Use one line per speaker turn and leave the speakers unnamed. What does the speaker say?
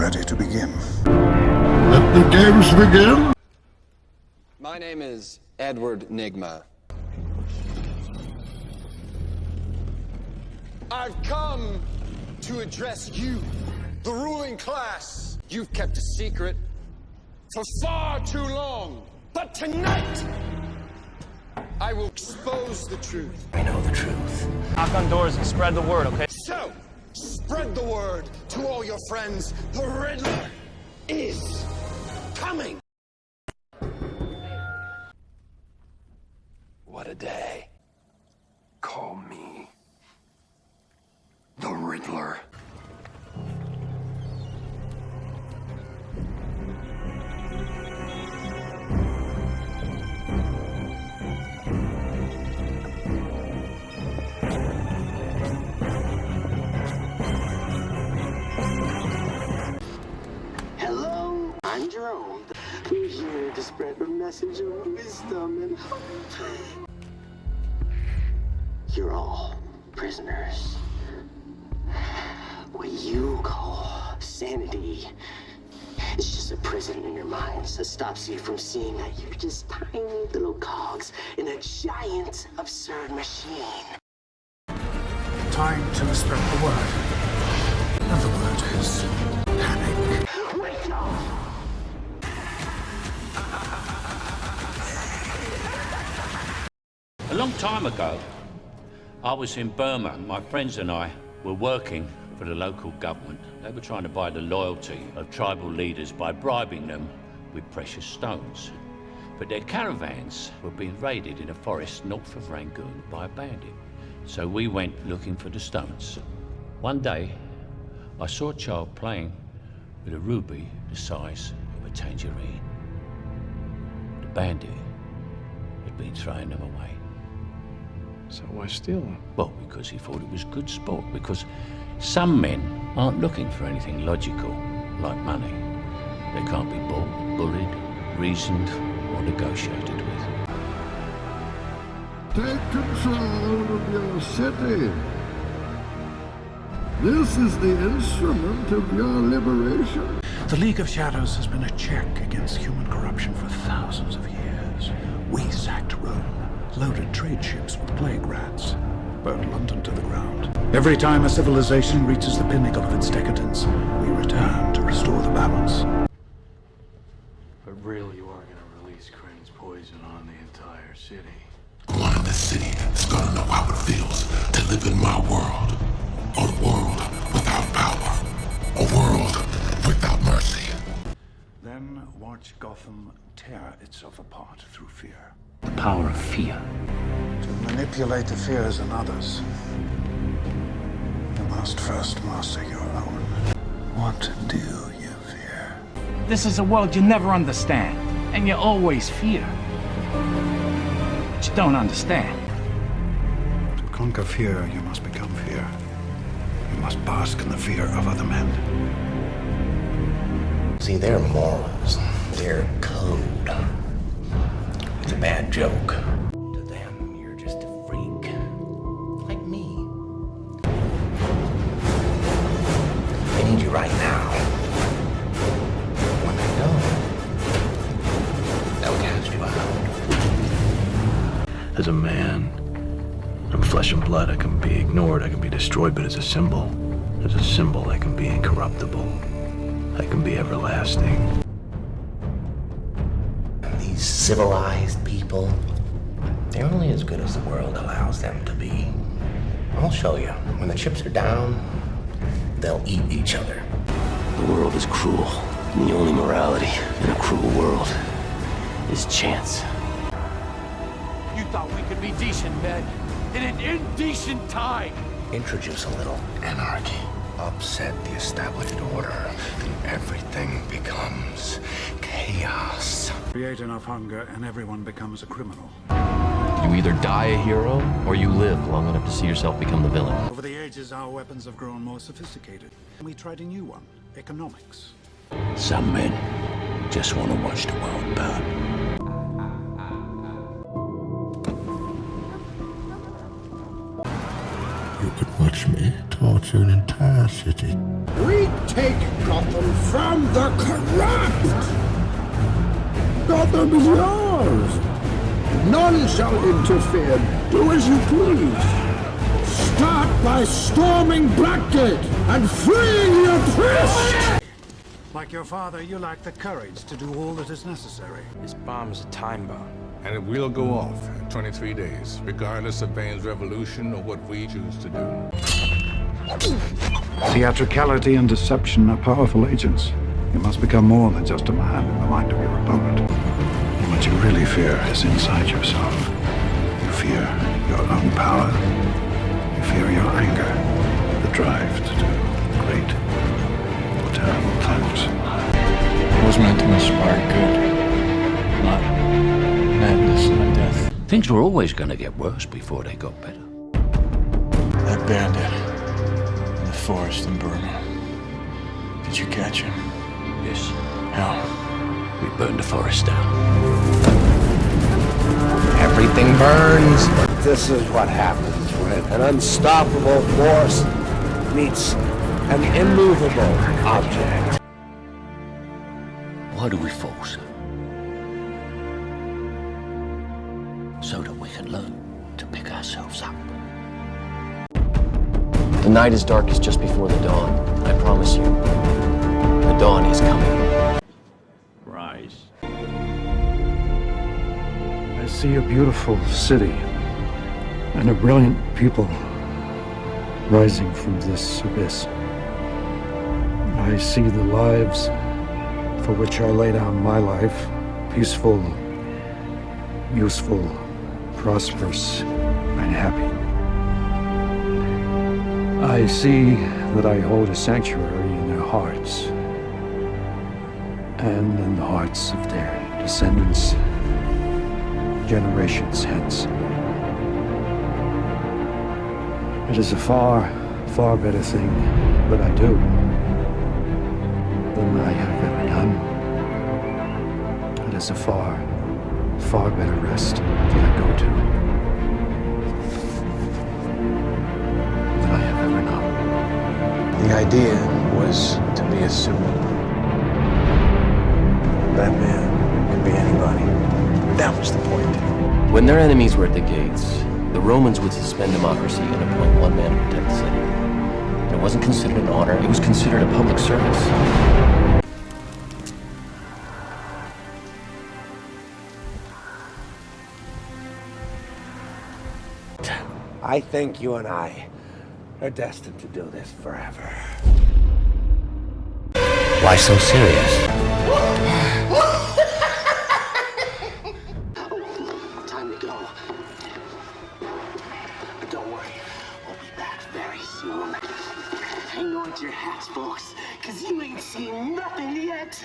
ready to begin.
Let the games begin.
My name is Edward Nygma. I've come to address you, the ruling class. You've kept a secret for far too long. But tonight, I will expose the truth.
I know the truth.
Knock on doors and spread the word, okay?
So, spread the word to all your friends. The Riddler is coming. What a day. Call me the Riddler.
Hello, I'm Jerome. We're here to spread a message of wisdom and hope. You're all prisoners. What you call sanity is just a prison in your minds that stops you from seeing that you're just tiny little cogs in a giant, absurd machine.
Time to spread the word. And the word is panic.
Wake up!
A long time ago, I was in Burma. My friends and I were working for the local government. They were trying to buy the loyalty of tribal leaders by bribing them with precious stones. But their caravans were being raided in a forest north of Rangoon by a bandit. So we went looking for the stones. One day, I saw a child playing with a ruby the size of a tangerine. The bandit had been throwing them away.
So why steal them?
Well, because he thought it was good sport, because some men aren't looking for anything logical, like money. They can't be bought, bullied, reasoned, or negotiated with.
Take control of your city. This is the instrument of your liberation.
The League of Shadows has been a check against human corruption for thousands of years. We sacked Rome, loaded trade ships with plague rats, burned London to the ground. Every time a civilization reaches the pinnacle of its decadence, we return to restore the balance.
But really, you are going to release Crane's poison on the entire city.
One in the city is gonna know how it feels to live in my world. A world without power. A world without mercy.
Then watch Gotham tear itself apart through fear.
The power of fear.
To manipulate the fears in others, you must first master your own. What do you fear?
This is a world you never understand, and you always fear. But you don't understand.
To conquer fear, you must become fear. You must bask in the fear of other men.
See, their morals, their code, it's a bad joke. To them, you're just a freak. Like me. They need you right now. When they don't, they'll cast you out.
As a man, I'm flesh and blood. I can be ignored, I can be destroyed, but as a symbol, I can be incorruptible. I can be everlasting.
These civilized people, they're only as good as the world allows them to be. I'll show you. When the chips are down, they'll eat each other.
The world is cruel, and the only morality in a cruel world is chance.
You thought we could be decent men in an indecent time.
Introduce a little anarchy. Upset the established order, and everything becomes chaos.
Create enough hunger and everyone becomes a criminal.
You either die a hero, or you live long enough to see yourself become the villain.
Over the ages, our weapons have grown more sophisticated. We tried a new one, economics.
Some men just want to watch the world burn.
You could watch me torture an entire city.
We take Gotham from the corrupt! Gotham is yours! None shall interfere. Do as you please. Start by storming Blackgate and freeing the oppressed!
Like your father, you lack the courage to do all that is necessary.
This bomb is a time bomb.
And it will go off in 23 days, regardless of Bane's revolution or what we choose to do.
Theatricality and deception are powerful agents. You must become more than just a man in the mind of your opponent. What you really fear is inside yourself. You fear your own power. You fear your anger, the drive to do great or terrible things.
It was meant to inspire good, not madness and death.
Things were always going to get worse before they got better.
That bandit in the forest in Burma. Did you catch him?
Yes,
How?
we burned the forest down.
Everything burns.
This is what happens when an unstoppable force meets an immovable object.
Why do we fall, sir? So that we can learn to pick ourselves up.
The night is darkest just before the dawn. I promise you, the dawn is coming.
Rise.
I see a beautiful city and a brilliant people rising from this abyss. I see the lives for which I lay down my life, peaceful, useful, prosperous, and happy. I see that I hold a sanctuary in their hearts and in the hearts of their descendants generations hence. It is a far, far better thing that I do than I have ever done. It is a far, far better rest that I go to than I have ever known.
The idea was to be a symbol. Batman could be anybody. That was the point.
When their enemies were at the gates, the Romans would suspend democracy and appoint one man to protect the city. And it wasn't considered an honor, it was considered a public service.
I think you and I are destined to do this forever.
Why so serious?
Time to go. But don't worry, we'll be back very soon. Hang on to your hats, folks, because you ain't seen nothing yet.